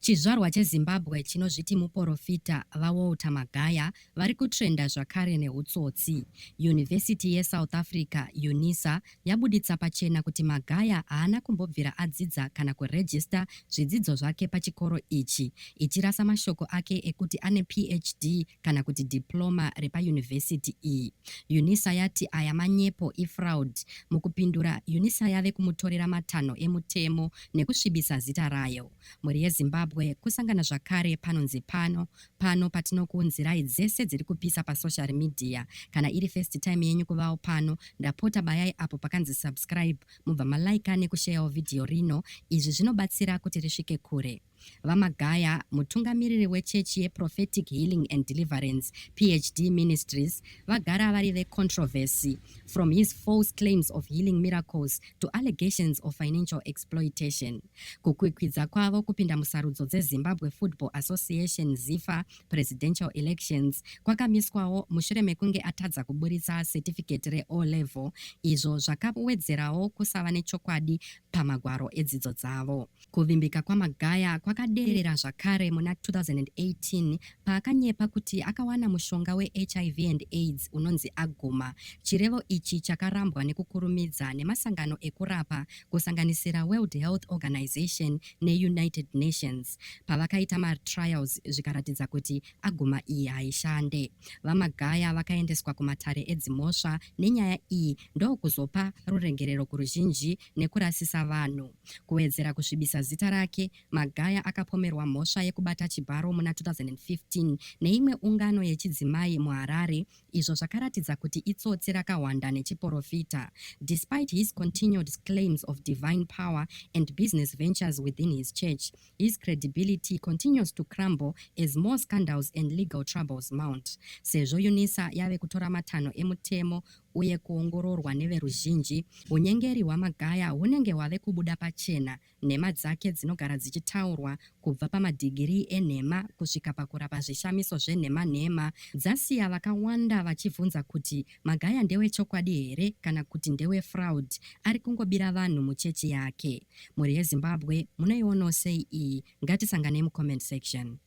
Chizvarwa cheZimbabwe chinozviti muprofita vaWalter Magaya vari kutrenda zvakare neutsotsi. Yunivhesiti yeSouth Africa UNISA yabuditsa pachena kuti Magaya haana kumbobvira adzidza kana kurejista zvidzidzo zvake pachikoro ichi, ichirasa mashoko ake ekuti ane PhD kana kuti diploma repayunivhesiti iyi. UNISA yati aya manyepo ifraud. Mukupindura, UNISA yave kumutorera matanho emutemo nekusvibisa zita rayo. Mhuri yeZimbabwe kusangana zvakare panonzi pano patinokuunzirai dzese dziri kupisa pasocial media. Kana iri first time yenyu kuvawo pano, ndapota bayai apo pakanzi subscribe, mubva malaika nekusharewo vhidhiyo rino. Izvi zvinobatsira kuti risvike kure. VaMagaya, mutungamiriri wechechi yeProphetic Healing and Deliverance PhD Ministries, vagara vari vecontroversy, from his false claims of healing miracles to allegations of financial exploitation. Kukwikwidza kwavo kupinda musarudzo dzeZimbabwe Football Association ZIFA presidential elections kwakamiswawo mushure mekunge atadza kuburitsa certificate reO level, izvo zvakawedzerawo kusava nechokwadi pamagwaro edzidzo dzavo. Kuvimbika kwaMagaya kwakaderera zvakare muna 2018 paakanyepa kuti akawana mushonga weHIV and AIDS unonzi Aguma. Chirevo ichi chakarambwa nekukurumidza nemasangano ekurapa kusanganisira World Health Organization neUnited Nations. Pavakaita matrials zvikaratidza kuti Aguma iyi haishande. VaMagaya vakaendeswa kumatare edzimhosva nenyaya iyi ndokuzopa rurengerero kuruzhinji nekurasisa vanhu. Kuwedzera kusvibisa zita rake, Magaya akapomerwa mhosva yekubata chibharo muna 2015 neimwe ungano yechidzimai muHarare, izvo zvakaratidza kuti itsotsi rakawanda nechiprofita. Despite his continued claims of divine power and business ventures within his church, his credibility continues to crumble as more scandals and legal troubles mount. Sezvo UNISA yave kutora matanho emutemo uye kuongororwa neveruzhinji, unyengeri hwaMagaya hunenge hwave kubuda pachena, nhema dzake dzinogara dzichitaurwa kubva pamadhigirii enhema kusvika pakurapa zvishamiso zvenhema-nhema dzasiya vakawanda vachibvunza kuti Magaya ndewechokwadi here kana kuti ndewefraud, ari kungobira vanhu muchechi yake. Mhuri yeZimbabwe, munoionawo sei iyi? Ngatisanganei mucomment section.